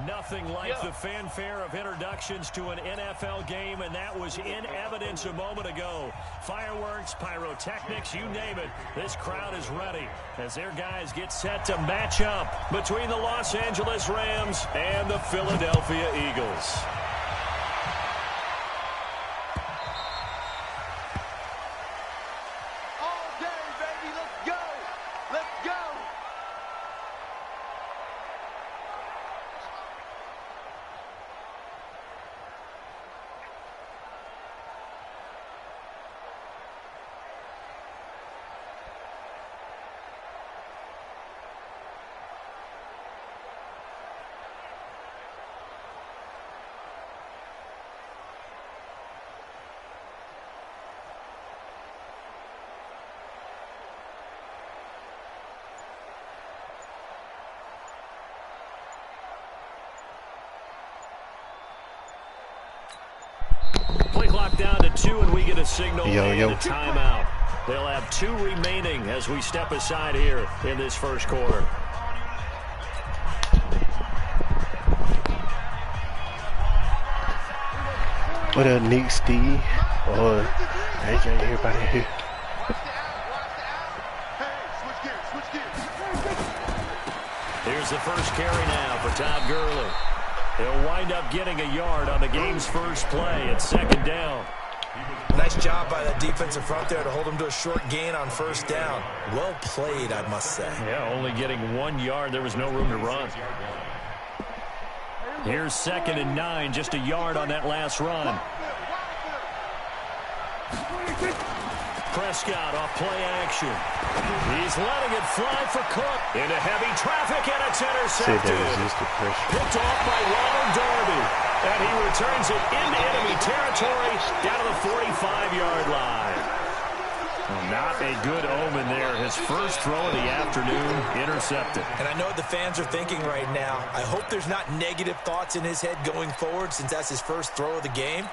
Nothing like the fanfare of introductions to an NFL game, and that was in evidence a moment ago. Fireworks, pyrotechnics, you name it. This crowd is ready as their guys get set to match up between the Los Angeles Rams and the Philadelphia Eagles. Play clock down to 2, and we get a signal and a timeout. They'll have 2 remaining as we step aside here in this first quarter. What up, Nick, Steve, or AJ, everybody here? Here's the first carry now for Todd Gurley. He'll wind up getting a yard on the game's first play at second down. Nice job by that defensive front there to hold him to a short gain on first down. Well played, I must say. Yeah, only getting 1 yard. There was no room to run. Here's 2nd and 9, just a yard on that last run. Prescott off play action. He's letting it fly for Cook. Into heavy traffic, and it's intercepted. Picked off by Ronald Darby. And he returns it into enemy territory down to the 45-yard line. Well, not a good omen there. His first throw of the afternoon intercepted. And I know what the fans are thinking right now. I hope there's not negative thoughts in his head going forward since that's his first throw of the game.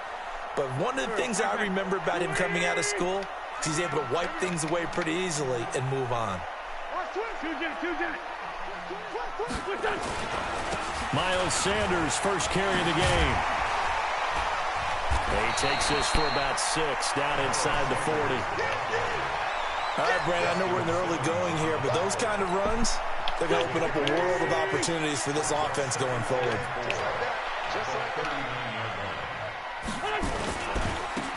But one of the things I remember about him coming out of school, he's able to wipe things away pretty easily and move on. Miles Sanders, first carry of the game. He takes this for about 6 down inside the 40. All right, Brad, I know we're in the early going here, but those kind of runs, they're going to open up a world of opportunities for this offense going forward.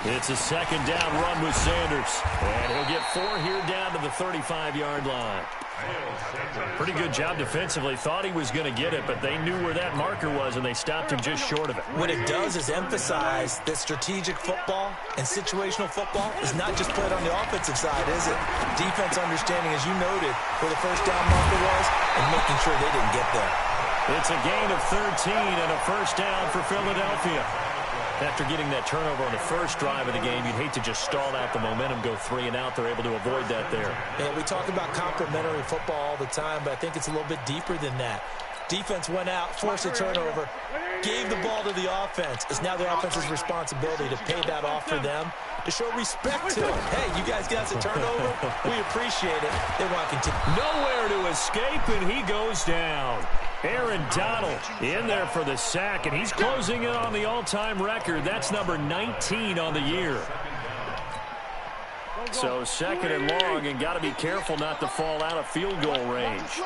It's a second down run with Sanders. And he'll get 4 here down to the 35-yard line. Pretty good job defensively. Thought he was going to get it, but they knew where that marker was, and they stopped him just short of it. What it does is emphasize that strategic football and situational football is not just played on the offensive side, is it? Defense understanding, as you noted, where the first down marker was and making sure they didn't get there. It's a gain of 13 and a first down for Philadelphia. After getting that turnover on the first drive of the game, you'd hate to just stall out the momentum, go 3 and out. They're able to avoid that there. Yeah, we talk about complementary football all the time, but I think it's a little bit deeper than that. Defense went out, forced a turnover, gave the ball to the offense. It's now the offense's responsibility to pay that off for them, to show respect to them. Hey, you guys got us a turnover. We appreciate it. They want to continue. Nowhere to escape, and he goes down. Aaron Donald in there for the sack, and he's closing in on the all-time record. That's number 19 on the year. So 2nd and long, and got to be careful not to fall out of field goal range.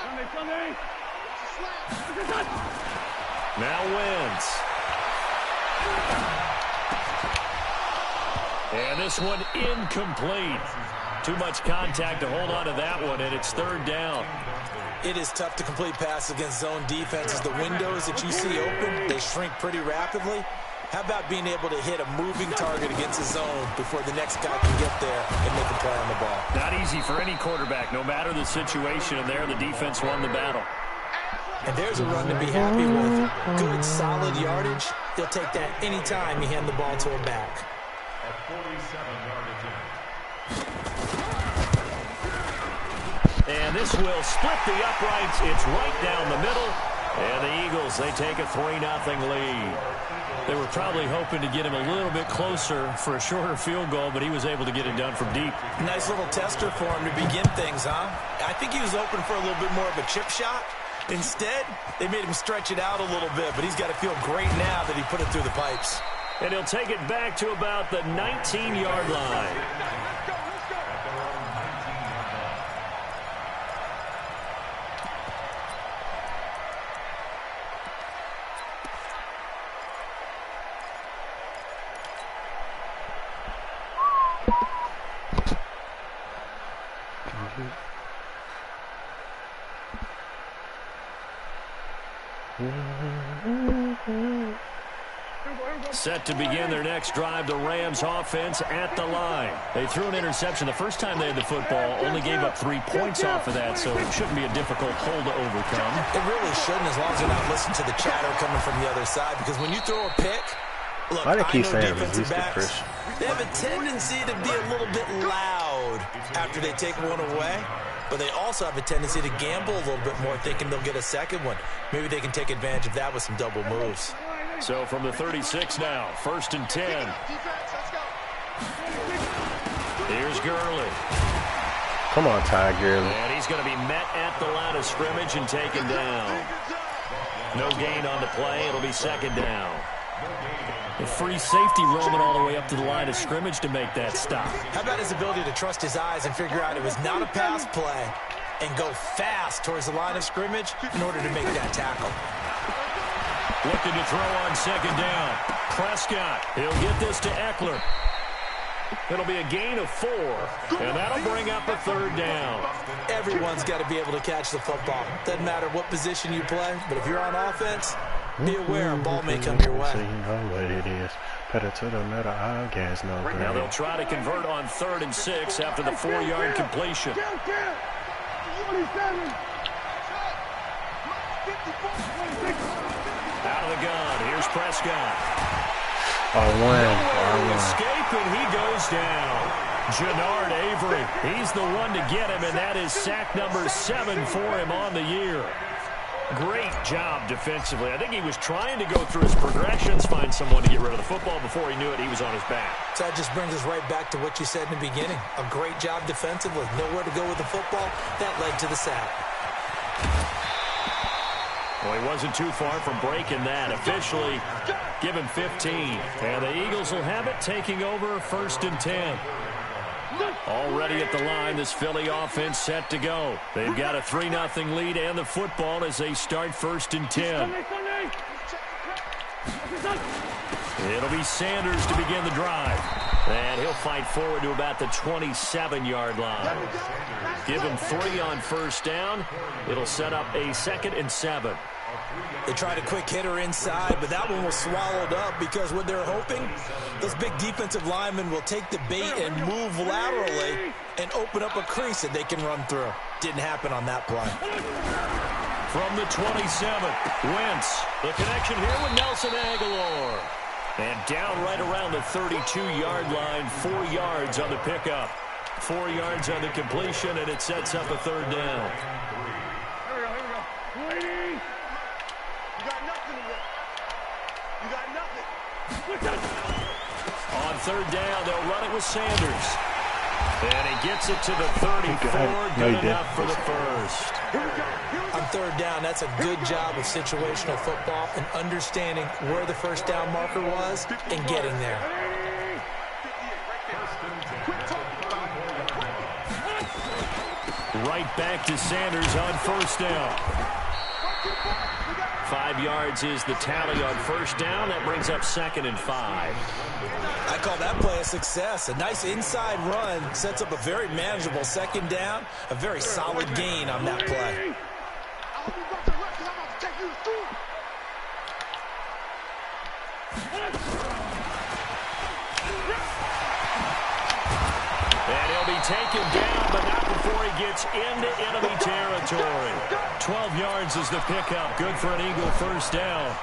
Now wins. And this one incomplete. Too much contact to hold on to that one, and it's 3rd down. It is tough to complete passes against zone defenses. The windows that you see open, they shrink pretty rapidly. How about being able to hit a moving target against a zone before the next guy can get there and make a play on the ball? Not easy for any quarterback, no matter the situation, and there the defense won the battle. And there's a run to be happy with. Good, solid yardage. They'll take that any time you hand the ball to a back. And this will split the uprights. It's right down the middle. And the Eagles, they take a 3-0 lead. They were probably hoping to get him a little bit closer for a shorter field goal, but he was able to get it done from deep. Nice little tester for him to begin things, huh? I think he was open for a little bit more of a chip shot. Instead, they made him stretch it out a little bit, but he's got to feel great now that he put it through the pipes. And he'll take it back to about the 19-yard line. Set to begin their next drive, the Rams offense at the line. They threw an interception the first time they had the football, only gave up 3 points off of that, so it shouldn't be a difficult hole to overcome. It really shouldn't, as long as they're not listening to the chatter coming from the other side, because when you throw a pick, look, I know defensive backs, they have a tendency to be a little bit loud after they take one away, but they also have a tendency to gamble a little bit more, thinking they'll get a second one. Maybe they can take advantage of that with some double moves. So from the 36 now, 1st and 10. Here's Gurley. Come on, Ty Gurley. And he's going to be met at the line of scrimmage and taken down. No gain on the play. It'll be 2nd down. The free safety roaming all the way up to the line of scrimmage to make that stop. How about his ability to trust his eyes and figure out it was not a pass play and go fast towards the line of scrimmage in order to make that tackle. Looking to throw on 2nd down. Prescott, he'll get this to Eckler. It'll be a gain of 4, and that'll bring up a 3rd down. Everyone's got to be able to catch the football. Doesn't matter what position you play, but if you're on offense, be aware a ball may come your way. So you know what it is. Better to the middle, I guess no. Now they'll try to convert on 3rd and 6 after the 4-yard completion. Out of the gun, here's Prescott. Escape, and he goes down. Jannard Avery, he's the one to get him, and that is sack number 7 for him on the year. Great job defensively. I think he was trying to go through his progressions, find someone to get rid of the football. Before he knew it, he was on his back. So that just brings us right back to what you said in the beginning. A great job defensively. Nowhere to go with the football. That led to the sack. Well, he wasn't too far from breaking that. Officially given 15. And the Eagles will have it, taking over 1st and 10. Already at the line, this Philly offense set to go. They've got a 3-0 lead and the football as they start 1st and 10. It'll be Sanders to begin the drive. And he'll fight forward to about the 27-yard line. Give him 3 on 1st down. It'll set up a 2nd and 7. They tried a quick hitter inside, but that one was swallowed up because what they're hoping, those big defensive linemen will take the bait and move laterally and open up a crease that they can run through. Didn't happen on that play. From the 27, Wentz. The connection here with Nelson Aguilar. And down right around the 32-yard line, 4 yards on the pickup. 4 yards on the completion, and it sets up a 3rd down. On 3rd down, they'll run it with Sanders. And he gets it to the 34. Good enough for the 1st. On 3rd down, that's a good job of situational football and understanding where the 1st down marker was and getting there. Right back to Sanders on 1st down. 5 yards is the tally on 1st down. That brings up 2nd and 5. I call that play a success. A nice inside run sets up a very manageable 2nd down. A very solid gain on that play. And he'll be taken down, but not before he gets into enemy territory. 12 yards is the pickup. Good for an Eagle 1st down.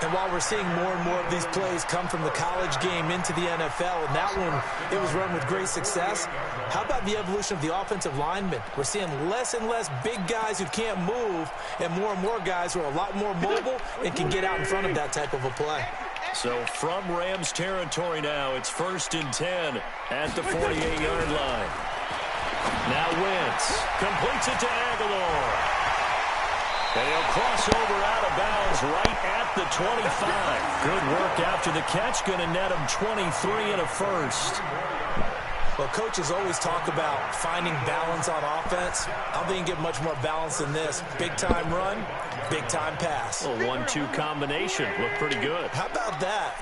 And while we're seeing more and more of these plays come from the college game into the NFL, and that one, it was run with great success, how about the evolution of the offensive linemen? We're seeing less and less big guys who can't move and more guys who are a lot more mobile and can get out in front of that type of a play. So from Rams territory now, it's 1st and 10 at the 48-yard line. Now Wentz completes it to Aguilar. And he'll cross over out of bounds right at the 25. Good work after the catch. Going to net him 23 and a first. Well, coaches always talk about finding balance on offense. I don't think you can get much more balance than this. Big-time run, big-time pass. A 1-2 combination. Looked pretty good. How about that?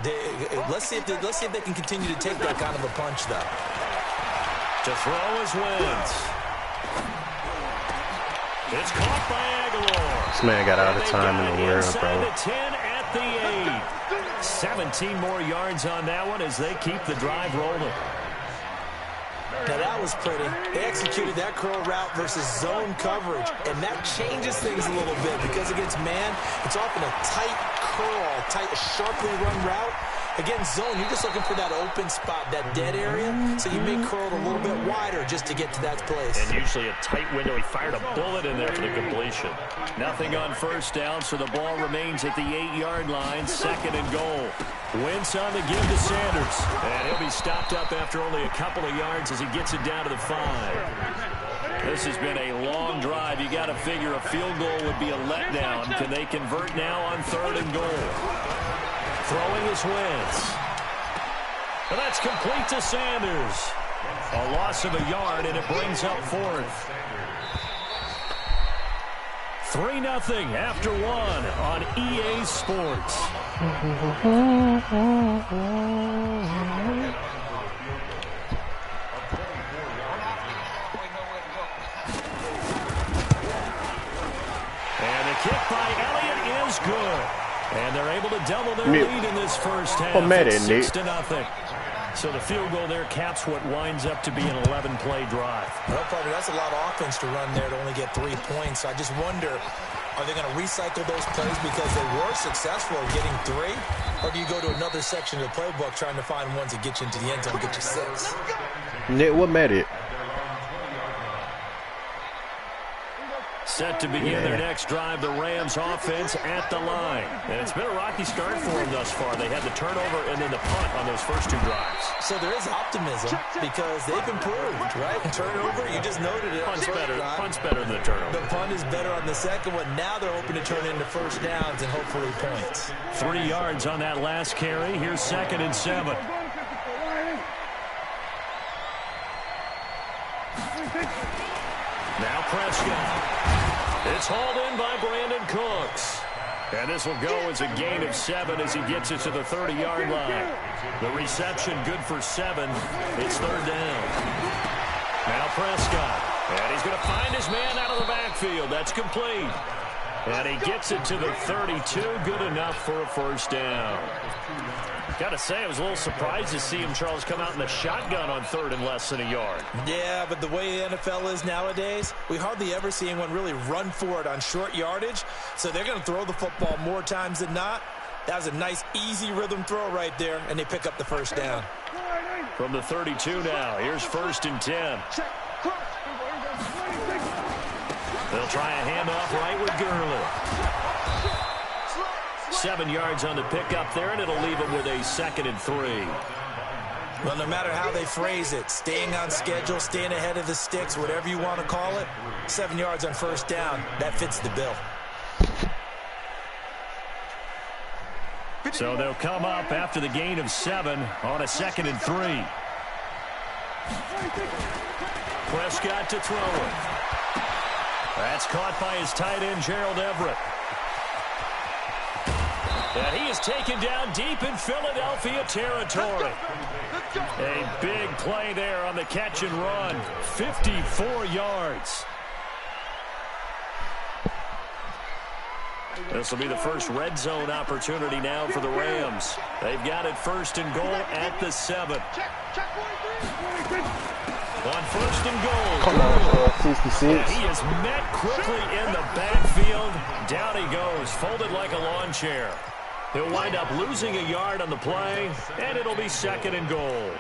Let's see if they can continue to take that kind of a punch, though. To throw his wins. It's caught by Aguilar. This man got all the time in the world, bro. The 10 at the 8. 17 more yards on that one as they keep the drive rolling. Now, that was pretty. They executed that curl route versus zone coverage, and that changes things a little bit because against man, it's often a tight curl, sharply run route. Against zone, you're just looking for that open spot, that dead area, so you may curl it a little bit wider just to get to that place. And usually a tight window. He fired a bullet in there for the completion. Nothing on first down, so the ball remains at the 8-yard line, 2nd and goal. Wentz on the give to Sanders. And he'll be stopped up after only a couple of yards as he gets it down to the 5. This has been a long drive. You got to figure a field goal would be a letdown. Can they convert now on 3rd and goal? Throwing his Wentz. And that's complete to Sanders. A loss of a yard, and it brings up 4th. 3-0 after 1 on EA Sports. And the kick by Elliott is good. And they're able to double their lead in this first half. It's 6-0. So the field goal there caps what winds up to be an 11-play drive. Well, partner, that's a lot of offense to run there to only get 3 points. I just wonder, are they going to recycle those plays because they were successful at getting 3? Or do you go to another section of the playbook trying to find ones that get you into the end zone and get you 6? Nick, what made it? Set to begin their next drive, the Rams offense at the line. And it's been a rocky start for them thus far. They had the turnover and then the punt on those first 2 drives. So there is optimism because they've improved, right? Turnover, you just noted it. Punt's better than the turnover. The punt is better on the second one. Now they're hoping to turn into first downs and hopefully points. 3 yards on that last carry. Here's 2nd and 7. Now Prescott. It's hauled in by Brandon Cooks. And this will go as a gain of 7 as he gets it to the 30-yard line. The reception good for 7. It's 3rd down. Now Prescott. And he's going to find his man out of the backfield. That's complete. And he gets it to the 32. Good enough for a first down. Got to say, I was a little surprised to see him, Charles, come out in the shotgun on 3rd and less than a yard. Yeah, but the way the NFL is nowadays, we hardly ever see anyone really run for it on short yardage. So they're going to throw the football more times than not. That was a nice, easy rhythm throw right there, and they pick up the first down. From the 32 now, here's 1st and 10. They'll try a handoff right with Gurley. 7 yards on the pickup there, and it'll leave him with a 2nd and 3. Well, no matter how they phrase it, staying on schedule, staying ahead of the sticks, whatever you want to call it, 7 yards on first down, that fits the bill. So they'll come up after the gain of 7 on a 2nd and 3. Prescott to throw it. That's caught by his tight end, Gerald Everett. And he is taken down deep in Philadelphia territory. A big play there on the catch and run. 54 yards. This will be the first red zone opportunity now for the Rams. They've got it 1st and goal at the 7. On 1st and goal. Come on, 66. And he is met quickly in the backfield. Down he goes, folded like a lawn chair. He'll wind up losing a yard on the play, and it'll be 2nd and goal.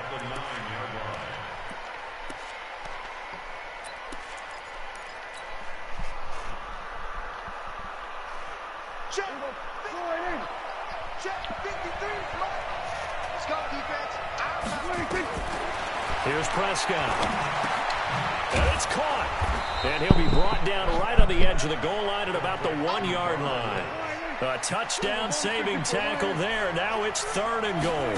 Check 53. Let's go, defense. Here's Prescott. And it's caught. And he'll be brought down right on the edge of the goal line at about the 1-yard line. A touchdown-saving tackle there. Now it's 3rd and goal.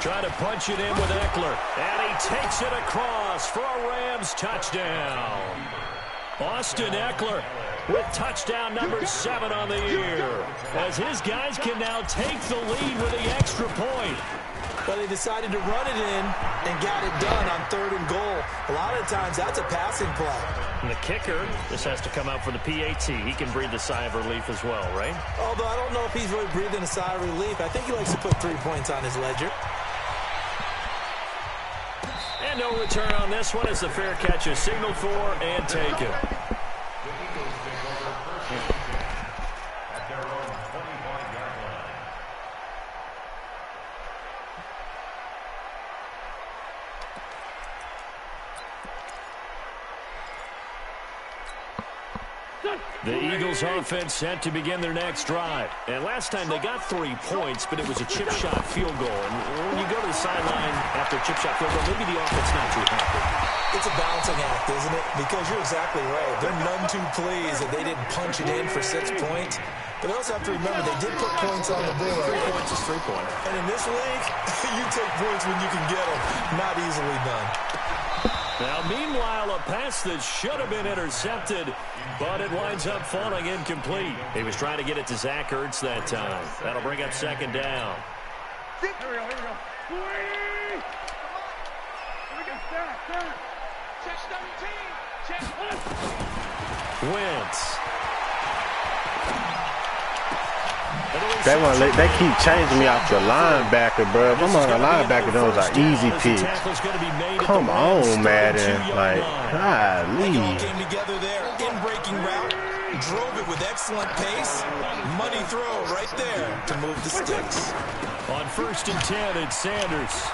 Trying to punch it in with Eckler. And he takes it across for a Rams touchdown. Austin Eckler with touchdown number 7 on the year. As his guys can now take the lead with the extra point. But they decided to run it in and got it done on 3rd and goal. A lot of times that's a passing play. And the kicker, this has to come out for the PAT. He can breathe a sigh of relief as well, right? Although I don't know if he's really breathing a sigh of relief. I think he likes to put 3 points on his ledger. And no return on this one as the fair catch is signaled for and taken. The Eagles offense set to begin their next drive. And last time they got 3 points, but it was a chip shot field goal. And when you go to the sideline after a chip shot field goal, maybe the offense not too happy. It's a balancing act, isn't it? Because you're exactly right. They're none too pleased that they didn't punch it in for 6 points. But they also have to remember they did put points on the board. 3 points is 3 points. And in this league, you take points when you can get them. Not easily done. Now, meanwhile, a pass that should have been intercepted, but it winds up falling incomplete. He was trying to get it to Zach Ertz that time. That'll bring up 2nd down. Here we go. Check 17. Check 1. Wentz. They keep changing me out to linebacker, bro. If I'm on a linebacker, those are easy picks. Come on, Madden. Like, golly. They all came together there. In-breaking route. Drove it with excellent pace. Money throw right there to move the sticks. On 1st and 10, it's Sanders.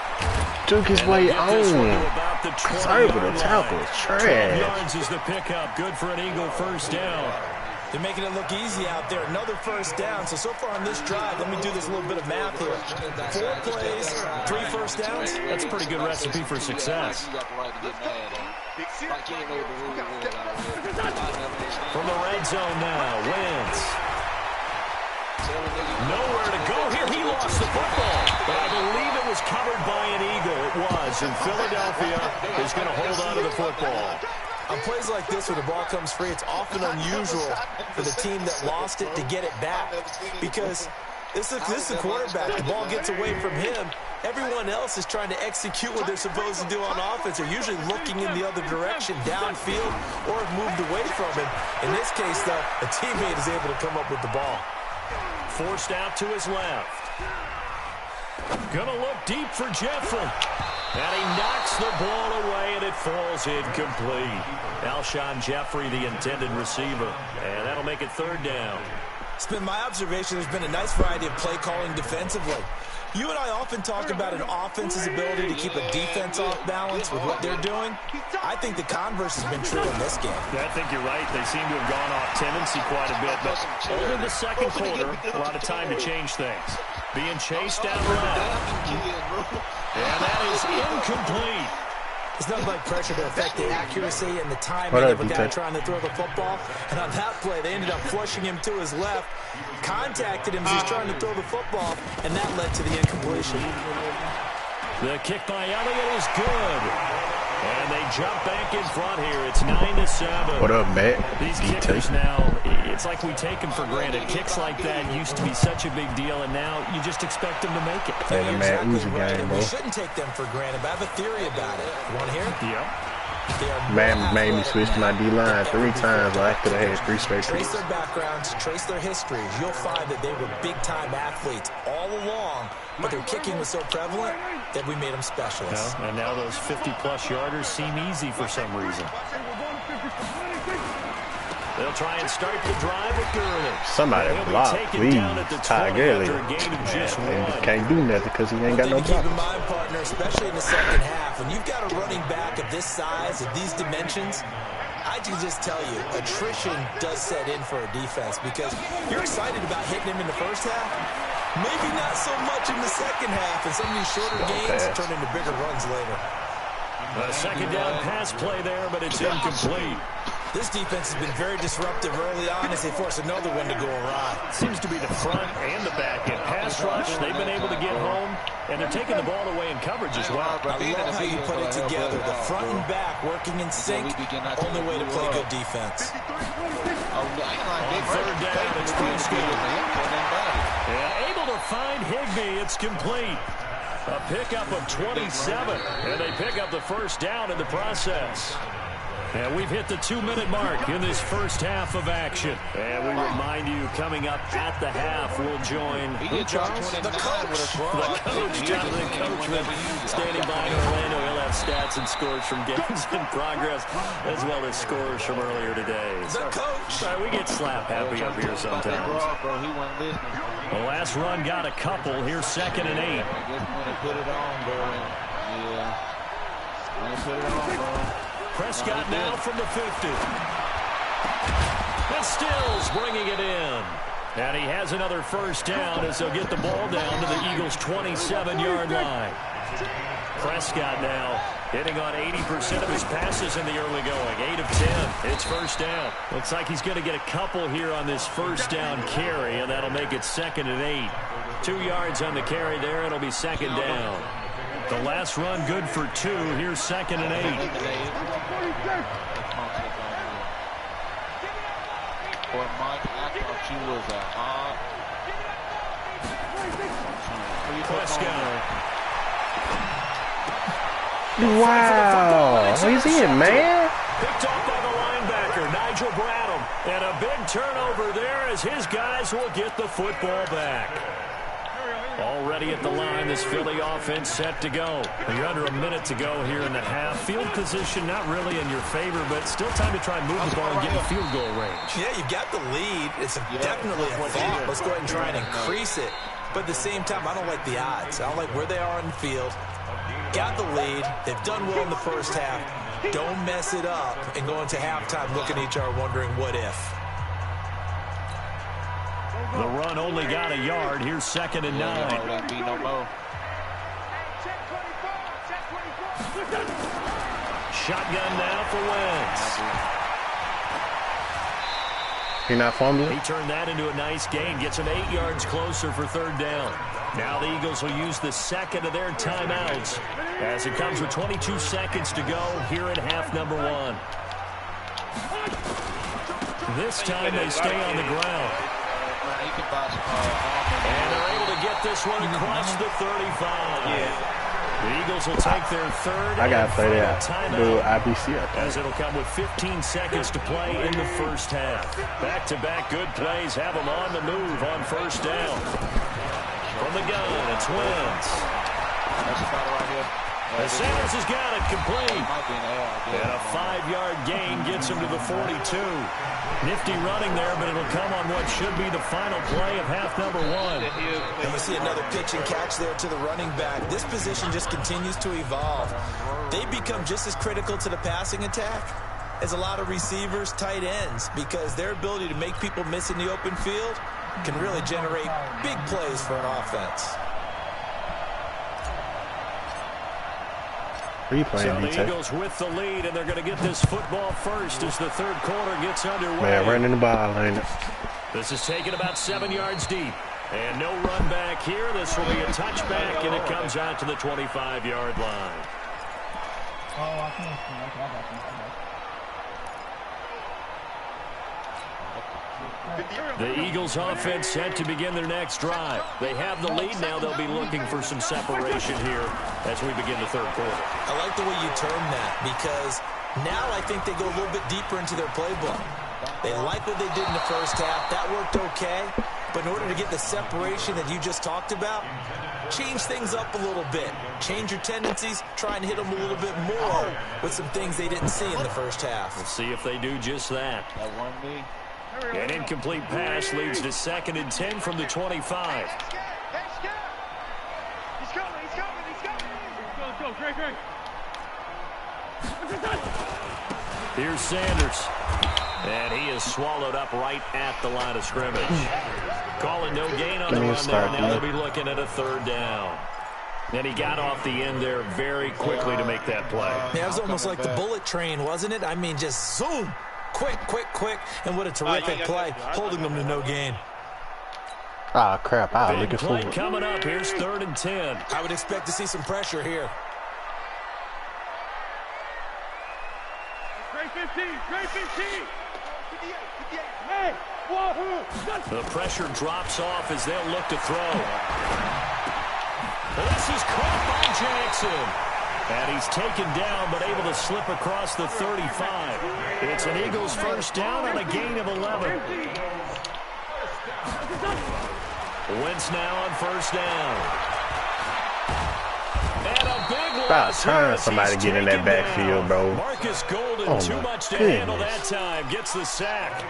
Took his way on. Conservative tackle is 12 trash. yards is the pickup. Good for an Eagle 1st down. They're making it look easy out there. Another 1st down. So far on this drive, let me do this little bit of math here. 4 plays, 3 1st downs. That's a pretty good recipe for success. From the red zone now, Wentz. Nowhere to go here. He lost the football. But I believe it was covered by an Eagle. It was. And Philadelphia is going to hold on to the football. On plays like this where the ball comes free, it's often unusual for the team that lost it to get it back. Because this is the quarterback. The ball gets away from him. Everyone else is trying to execute what they're supposed to do on offense. They're usually looking in the other direction, downfield, or have moved away from him. In this case, though, a teammate is able to come up with the ball. Forced out to his left. Gonna look deep for Jeffrey. And he knocks the ball away, and it falls incomplete. Alshon Jeffrey, the intended receiver. And that'll make it 3rd down. It's been my observation there's been a nice variety of play calling defensively. You and I often talk about an offense's ability to keep a defense off balance with what they're doing. I think the converse has been true in this game. Yeah, I think you're right. They seem to have gone off tendency quite a bit. But over the 2nd quarter, a lot of time to change things. Being chased down left. And that is incomplete. It's nothing like pressure to affect the accuracy and the timing of a guy trying to throw the football. And on that play, they ended up flushing him to his left, contacted him as he's trying to throw the football, and that led to the incompletion. The kick by Elliott is good. And they jump back in front here. It's 9-7. What up, Matt? These kickers now, it's like we take them for granted. Kicks like that used to be such a big deal, and now you just expect them to make it. Hey, the Matt Uzi game, bro. We shouldn't take them for granted, but I have a theory about it. You want to hear it? Yeah. Man made me switch to my D-line 3 times. I could have had 3 straight Trace picks. their backgrounds, trace their histories. You'll find that they were big-time athletes all along, but their kicking was so prevalent that we made them specialists. Yeah, and now those 50-plus yarders seem easy for some reason. They'll try and start the drive with Gurley. Somebody block, please. Ty Gurley. Can't do nothing because he ain't got no block. Keep in mind, partner, especially in the 2nd half, when you've got a running back of this size, of these dimensions, I can just tell you, attrition does set in for a defense because you're excited about hitting him in the 1st half. Maybe not so much in the 2nd half, and some of these shorter gains turn into bigger runs later. A second down pass play there, but it's incomplete. This defense has been very disruptive early on as they force another one to go awry. Seems to be the front and the back end. Pass rush, they've been able to get home, and they're taking the ball away in coverage as well. I love how you put it together. The front and back working in sync, only way to play good defense. On third down, it's Prescott. Yeah, able to find Higbee. It's complete. A pickup of 27, and they pick up the first down in the process. And we've hit the 2-minute mark in this first half of action. And we remind you, coming up at the half, we'll join the coach, Jonathan Coachman, standing by in Orlando. He'll have stats and scores from games in progress, as well as scores from earlier today. The coach. We get slap happy up here sometimes. The last run got a couple. Here's 2nd and 8. Prescott now from the 50. And Stills bringing it in. And he has another first down as they'll get the ball down to the Eagles' 27-yard line. Prescott now hitting on 80% of his passes in the early going. 8 of 10. It's first down. Looks like he's going to get a couple here on this first down carry, and that'll make it 2nd and 8. 2 yards on the carry there. It'll be 2nd down. The last run good for 2. Here's 2nd and 8. For Mike, I thought she was a hot. Prescott. Wow. He's in, man. Picked off by the linebacker, Nigel Bradham. And a big turnover there as his guys will get the football back. Already at the line, this Philly offense set to go. You're under a minute to go here in the half. Field position not really in your favor, but still time to try and move the ball and get in field goal range. Yeah, you've got the lead. It's definitely a thought. Let's go ahead and try and increase it. But at the same time, I don't like the odds. I don't like where they are in the field. Got the lead. They've done well in the first half. Don't mess it up and go into halftime looking at each other wondering what if. The run only got a yard. Here's 2nd and 9. Shotgun now for Wentz. You're not fumbling? He turned that into a nice gain. Gets him 8 yards closer for 3rd down. Now the Eagles will use the second of their timeouts as it comes with 22 seconds to go here in half number 1. This time they stay on the ground. And they're able to get this one across the 35. The Eagles will take their third and final timeout as it'll come with 15 seconds to play in the first half. Back-to-back good plays have them on the move on first down. From the gun, it's Wentz. And Sanders has got it complete. And a 5-yard gain gets him to the 42. Nifty running there, but it'll come on what should be the final play of half number 1. And you see another pitch and catch there to the running back. This position just continues to evolve. They become just as critical to the passing attack as a lot of receivers, tight ends, because their ability to make people miss in the open field can really generate big plays for an offense. Are you playing, so the Eagles with the lead, and they're going to get this football first as the third quarter gets underway. Man, running the ball, ain't it? This is taken about 7 yards deep. And no run back here. This will be a touchback, and it comes out to the 25-yard line. The Eagles offense set to begin their next drive. They have the lead now. They'll be looking for some separation here as we begin the third quarter. I like the way you term that because now I think they go a little bit deeper into their playbook. They like what they did in the first half. That worked okay. But in order to get the separation that you just talked about, change things up a little bit. Change your tendencies. Try and hit them a little bit more with some things they didn't see in the first half. We'll see if they do just that. An incomplete pass leads to 2nd and 10 from the 25. He's coming. Go, Greg. Here's Sanders. And he is swallowed up right at the line of scrimmage. Calling no gain on the run there. Now they'll be looking at a 3rd down. And he got off the end there very quickly to make that play. Yeah, it was almost like the bullet train, wasn't it? I mean, just zoom. Quick, quick, quick. And what a terrific play, holding them to no gain. Ah, crap. I'm looking play forward. Coming up. Here's 3rd and 10. I would expect to see some pressure here. Great 15. Great 15. Hey, the pressure drops off as they'll look to throw. This is caught by Jackson. And he's taken down, but able to slip across the 35. It's an Eagles first down on a gain of 11. Wentz now on first down. And a big About time somebody get in that backfield, bro. Marcus Golden, too much to handle that time. Gets the sack.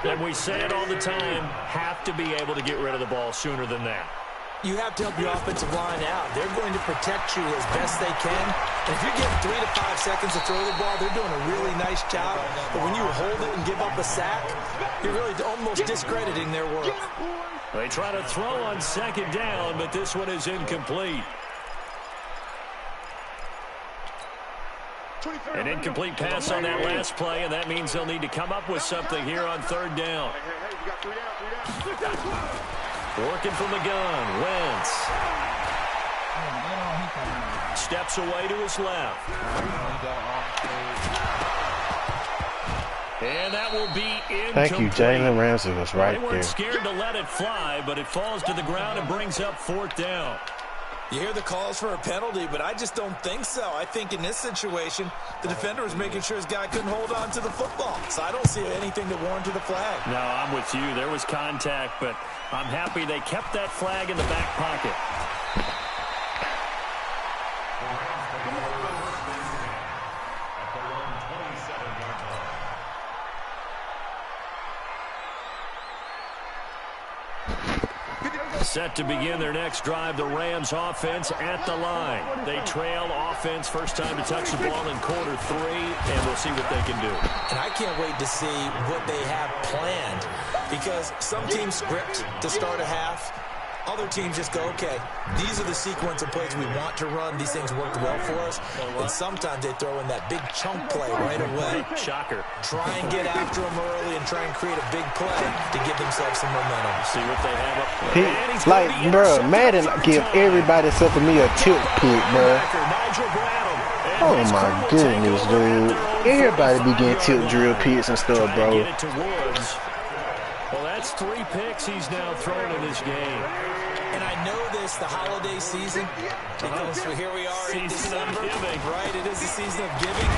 And we say it all the time, have to be able to get rid of the ball sooner than that. You have to help your offensive line out. They're going to protect you as best they can. And if you're getting 3 to 5 seconds to throw the ball, they're doing a really nice job. But when you hold it and give up a sack, you're really almost discrediting their work. They try to throw on 2nd down, but this one is incomplete. An incomplete pass on that last play, and that means they'll need to come up with something here on 3rd down. Working from the gun, Wentz. Steps away to his left. And that will be incomplete. Thank you, Jalen Ramsey was right there. They weren't there. scared to let it fly, but it falls to the ground and brings up 4th down. You hear the calls for a penalty, but I just don't think so. I think in this situation, the defender was making sure his guy couldn't hold on to the football. So I don't see anything to warrant to the flag. No, I'm with you. There was contact, but I'm happy they kept that flag in the back pocket. Set to begin their next drive, the Rams offense at the line. They trail offense, first time to touch the ball in quarter 3, and we'll see what they can do. And I can't wait to see what they have planned, because some teams script to start a half. Other teams just go, okay, these are the sequence of plays we want to run. These things worked well for us. And sometimes they throw in that big chunk play right away. Shocker. Try and get after them early and try and create a big play to give themselves some momentum. See what they have up. Like, bro, Madden give everybody except for me a tilt pick, bro. Oh my goodness, dude. Everybody be getting tilt drill picks and stuff, bro. Well, that's 3 picks he's now thrown in this game. And I know this, the holiday season, because here we are in December, right? It is the season of giving.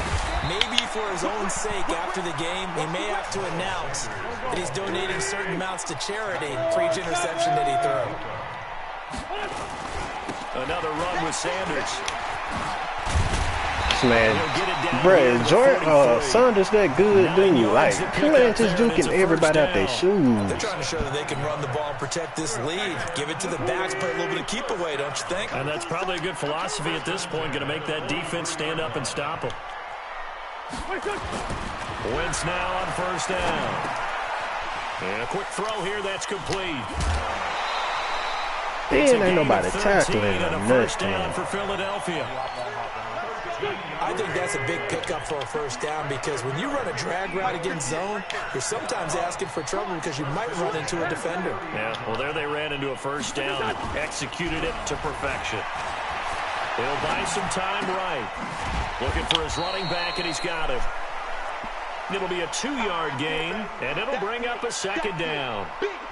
Maybe for his own sake, after the game, he may have to announce that he's donating certain amounts to charity for each interception that he threw. Another run with Sanders. Man, bruh, Saunders that good dude. Like, he ain't just duking everybody out their shoes. They're trying to show that they can run the ball and protect this lead. Give it to the backs, play a little bit of keep away, don't you think? And that's probably a good philosophy at this point, going to make that defense stand up and stop them. Wentz now on first down. And a quick throw here, that's complete. Then ain't nobody tackling and a first down for Philadelphia. I think that's a big pickup for a first down, because when you run a drag route against zone, you're sometimes asking for trouble because you might run into a defender. Yeah, well, there they ran into a first down, executed it to perfection. He'll buy some time right. Looking for his running back, and he's got him. It'll be a 2-yard gain, and it'll bring up a second down.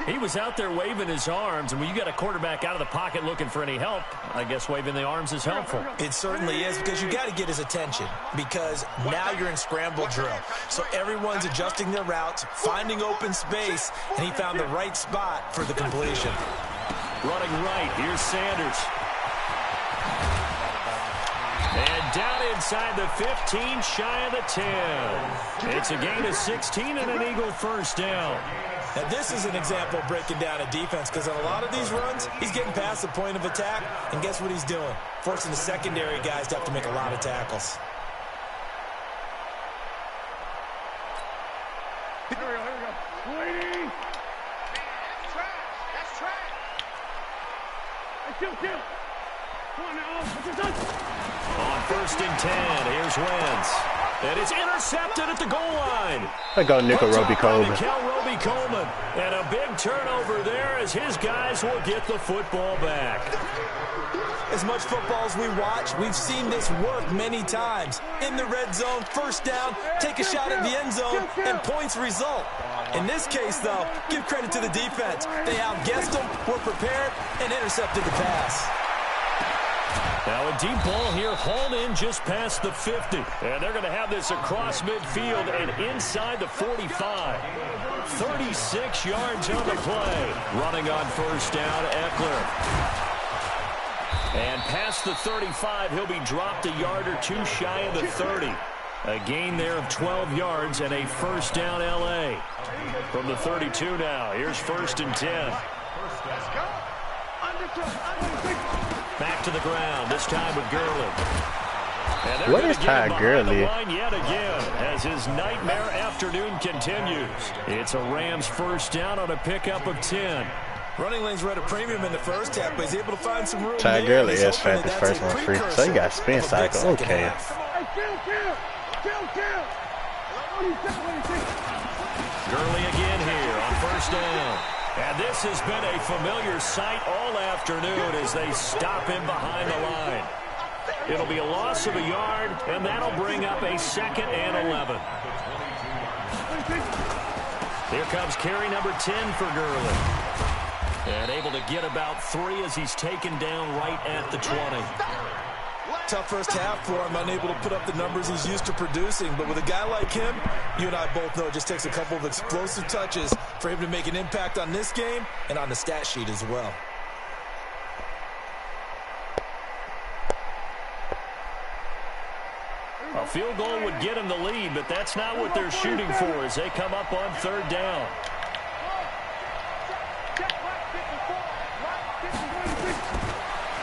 He was out there waving his arms, and when you got a quarterback out of the pocket looking for any help, I guess waving the arms is helpful. It certainly is, because you got to get his attention, because now you're in scramble drill. So everyone's adjusting their routes, finding open space, and he found the right spot for the completion. Running right, here's Sanders. And down inside the 15, shy of the 10. It's a gain of 16 and an Eagle first down. Now, this is an example of breaking down a defense, because on a lot of these runs, he's getting past the point of attack, and guess what he's doing? Forcing the secondary guys to have to make a lot of tackles. Here we go. Waiting. That's trash. That's trash. Hey, kill. On 1st and 10, here's Wentz. And it's intercepted at the goal line. I go Nickel Roby Coleman. Roby Coleman. And a big turnover there as his guys will get the football back. As much football as we watch, we've seen this work many times. In the red zone, first down, take a shot at the end zone, and points result. In this case, though, give credit to the defense. They outguessed them, were prepared, and intercepted the pass. Now a deep ball here, hauled in just past the 50. And they're going to have this across midfield and inside the 45. 36 yards on the play. Running on first down, Eckler. And past the 35, he'll be dropped a yard or two shy of the 30. A gain there of 12 yards and a first down L.A. From the 32 now, here's 1st and 10. Back to the ground, this time with Gurley. What is Todd Gurley? Yet again, as his nightmare afternoon continues. It's a Rams first down on a pickup of 10. Running lanes were at a premium in the first half, but he's able to find some room. Todd Gurley is fat this first one free. So you got spin cycle. Okay. Gurley again here on first down. And this has been a familiar sight all afternoon as they stop him behind the line. It'll be a loss of a yard, and that'll bring up a 2nd and 11. Here comes carry number 10 for Gurley. And able to get about 3 as he's taken down right at the 20. Tough first half for him, unable to put up the numbers he's used to producing. But with a guy like him, you and I both know it just takes a couple of explosive touches for him to make an impact on this game and on the stat sheet as well. A field goal would get him the lead, but that's not what they're shooting for as they come up on 3rd down.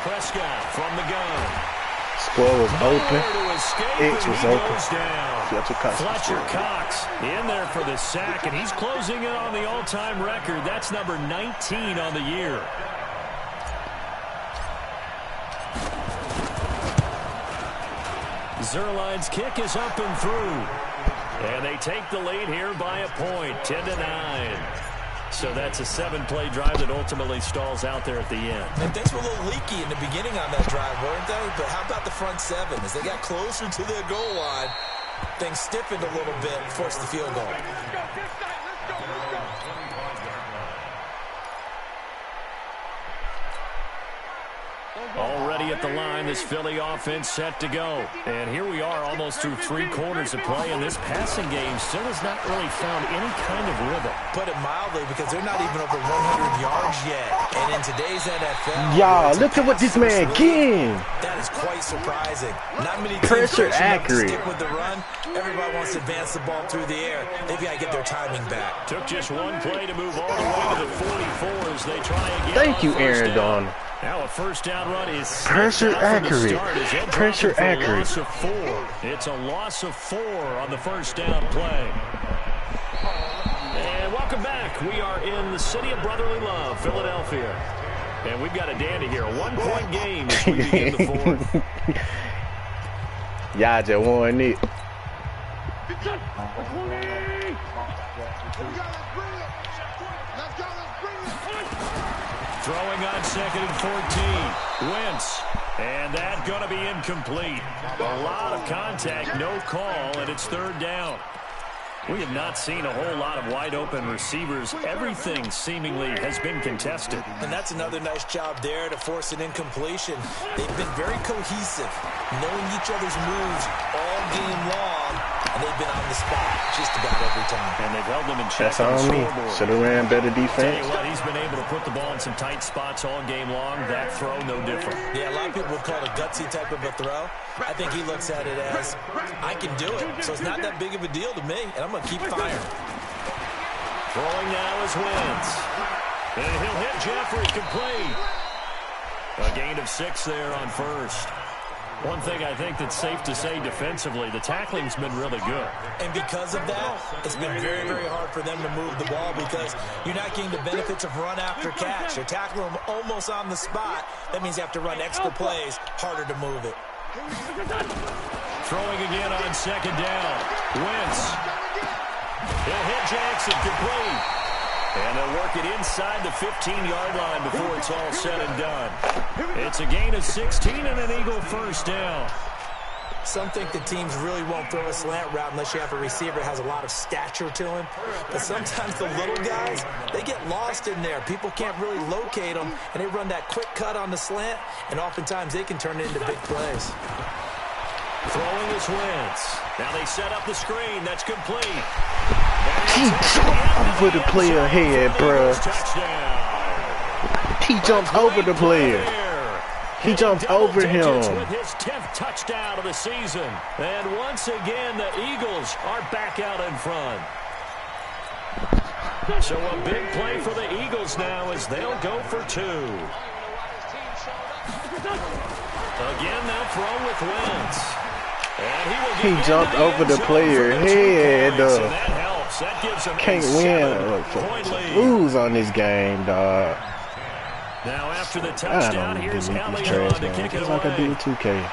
Prescott from the gun. Score was open. X was open. Fletcher Cox in there for the sack, and he's closing in on the all-time record. That's number 19 on the year. Zerline's kick is up and through. And they take the lead here by a point, 10-9. So that's a 7-play drive that ultimately stalls out there at the end. And things were a little leaky in the beginning on that drive, weren't they? But how about the front 7? As they got closer to their goal line, things stiffened a little bit and forced the field goal. Already at the line, this Philly offense set to go. And here we are almost through 3 quarters of play, and this passing game still has not really found any kind of rhythm. Put it mildly, because they're not even over 100 yards yet. And in today's NFL... Y'all, look at what this man getting. That is quite surprising. Not many teams pressure accurate. Stick with the run. Everybody wants to advance the ball through the air. They've got to get their timing back. Took just 1 play to move all the way to the 44 as they try again. Thank you, Aaron Donald. Now a first down run is pressure accurate. Pressure accurate. It's a loss of 4 on the first down play. And welcome back. We are in the city of brotherly love, Philadelphia. And we've got a dandy here. A 1-point game as we begin the 4th. Y'all just won it. Throwing on 2nd and 14. Wentz. And that's going to be incomplete. A lot of contact, no call, and it's 3rd down. We have not seen a whole lot of wide-open receivers. Everything seemingly has been contested. And that's another nice job there to force an incompletion. They've been very cohesive, knowing each other's moves all game long, and they've been on the spot just about every time. And they've held them in check. That's on me. Should have ran better defense. Tell you what, he's been able to put the ball in some tight spots all game long. That throw, no different. Yeah, a lot of people would call it a gutsy type of a throw. I think he looks at it as, I can do it, so it's not that big of a deal to me, and I'm going to keep firing. Throwing now is Wentz. And he'll hit Jeffrey complete. A gain of 6 there on first. One thing I think that's safe to say defensively, the tackling's been really good. And because of that, it's been very, very hard for them to move the ball because you're not getting the benefits of run after catch. You're tackling them almost on the spot. That means you have to run extra plays, harder to move it. Throwing again on second down. Wentz. He'll hit Jackson complete. And they'll work it inside the 15-yard line before it's all said and done. It's a gain of 16 and an Eagle first down. Some think the teams really won't throw a slant route unless you have a receiver that has a lot of stature to him. But sometimes the little guys, they get lost in there. People can't really locate them, and they run that quick cut on the slant, and oftentimes they can turn it into big plays. Throwing is Wentz. Now they set up the screen. That's complete. He jumped over the player head, bro. He jumped over the player. He jumped over him. With his 10th touchdown of the season. And once again, the Eagles are back out in front. So a big play for the Eagles now as they'll go for 2. Again, they'll throw with Wentz. He jumped over the player head. That helps. That gives them can't win. Lose on this game, dog. Now after the touchdown, here's Elliott to kick it away. Like I do with 2K.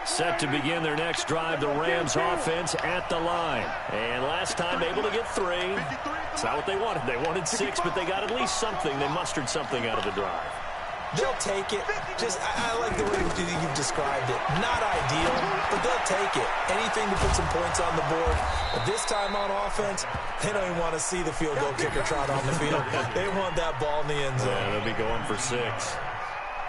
Set to begin their next drive, the Rams offense at the line. And last time able to get 3. It's not what they wanted. They wanted 6, but they got at least something. They mustered something out of the drive. They'll take it. I like the way you've described it. Not ideal, but they'll take it. Anything to put some points on the board. But this time on offense, they don't even want to see the field goal kicker trot on the field. They want that ball in the end zone. Yeah, they'll be going for 6.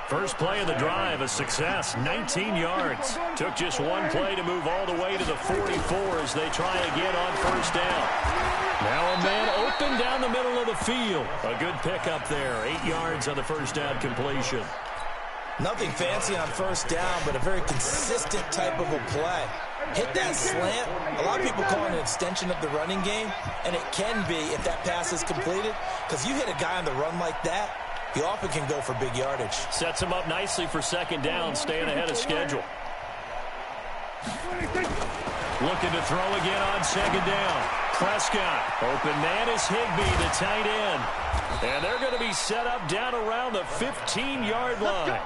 First play of the drive, a success, 19 yards. Took just one play to move all the way to the 44 as they try again on first down. Now a man open down the middle of the field. A good pickup there, 8 yards on the first down completion. Nothing fancy on first down, but a very consistent type of a play. Hit that slant. A lot of people call it an extension of the running game, and it can be if that pass is completed, because you hit a guy on the run like that, he often can go for big yardage. Sets him up nicely for second down, staying ahead of schedule. Looking to throw again on second down. Prescott. Open man is Higbee, the tight end. And they're going to be set up down around the 15-yard line.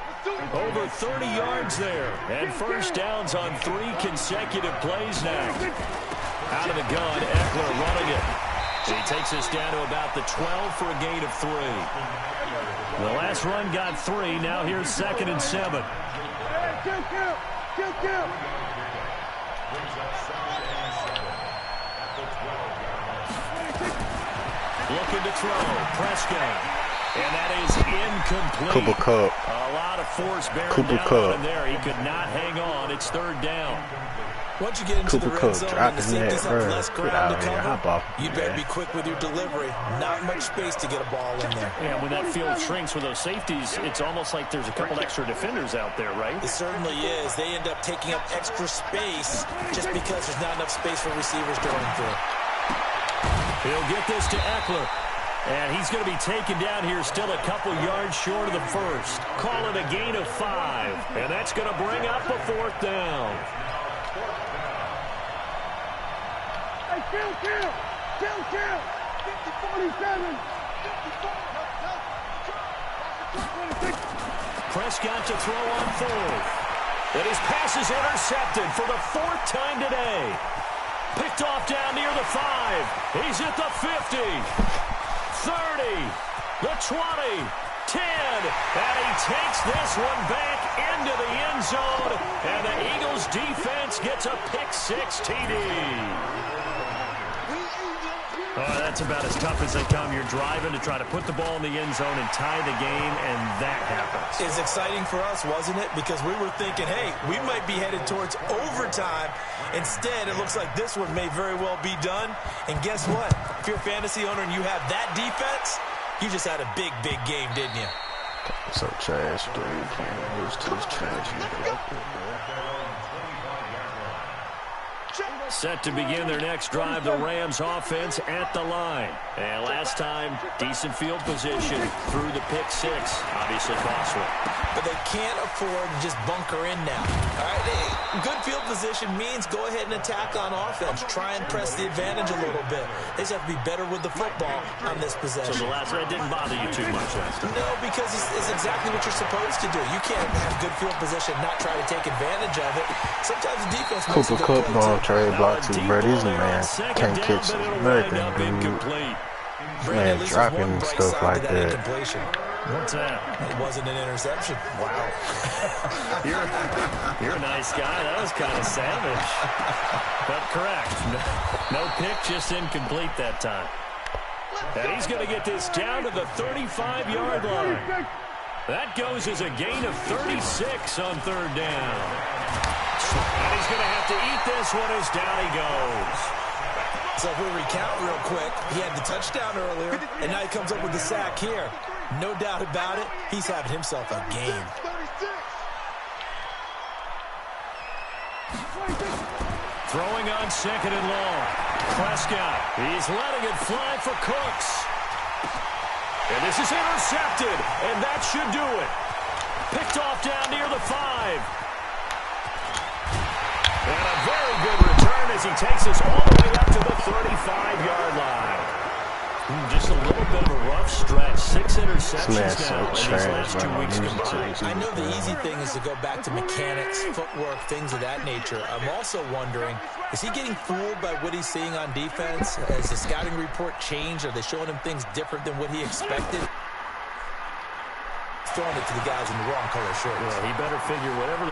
Over 30 yards there. And first downs on 3 consecutive plays now. Out of the gun, Eckler running it. He takes us down to about the 12 for a gain of 3. The last run got 3. Now here's 2nd and 7. Looking to throw. Prescott. And that is incomplete. Cooper Kupp. A lot of force bearing down on him there. He could not hang on. It's 3rd down. Once you get into the red zone and the safeties have less ground to cover, you better be quick with your delivery. Not much space to get a ball in there. Yeah, when that field shrinks with those safeties, it's almost like there's a couple extra defenders out there, right? It certainly is. They end up taking up extra space just because there's not enough space for receivers to run through. He'll get this to Eckler. And he's going to be taken down here still a couple yards short of the first. Call it a gain of 5. And that's going to bring up a 4th down. Kill! 50-47! Prescott to throw on 4th. And his pass is intercepted for the 4th time today. Picked off down near the 5. He's at the 50. 30. The 20. 10. And he takes this one back into the end zone. And the Eagles defense gets a pick-6 TD. That's about as tough as they come. You're driving to try to put the ball in the end zone and tie the game, and that happens. It's exciting for us, wasn't it? Because we were thinking, hey, we might be headed towards overtime. Instead, it looks like this one may very well be done. And guess what? If you're a fantasy owner and you have that defense, you just had a big, big game, didn't you? So trash, dude. It's trash. Set to begin their next drive, the Rams offense at the line. And last time, decent field position through the pick six. Obviously costly. But they can't afford to just bunker in now. All right, good field position means go ahead and attack on offense. Try and press the advantage a little bit. They just have to be better with the football on this possession. So the last one didn't bother you too much last time? No, because it's exactly what you're supposed to do. You can't have good field position, not try to take advantage of it. Sometimes the defense makes Cooper Kupp on trade block too, bro. These man can't catch nothing, dude. Man dropping stuff like that. What's that? It wasn't an interception. Wow. you're a nice guy. That was kind of savage. But correct. No pick, just incomplete that time. And he's going to get this down to the 35-yard line. That goes as a gain of 36 on third down. And he's going to have to eat this one as down he goes. So if we recount real quick, he had the touchdown earlier, and now he comes up with the sack here. No doubt about it, he's having himself a game. Throwing on second and long. Prescott, he's letting it fly for Cooks. And this is intercepted, and that should do it. Picked off down near the 5. And a very good return as he takes us all the way up to the 35-yard line. Just a little bit of a rough stretch. 6 interceptions now in these last 2 weeks combined. I know the easy thing is to go back to mechanics, footwork, things of that nature. I'm also wondering, is he getting fooled by what he's seeing on defense? Has the scouting report changed? Are they showing him things different than what he expected? Throwing it to the guys in the wrong color shirts. Well, he better figure whatever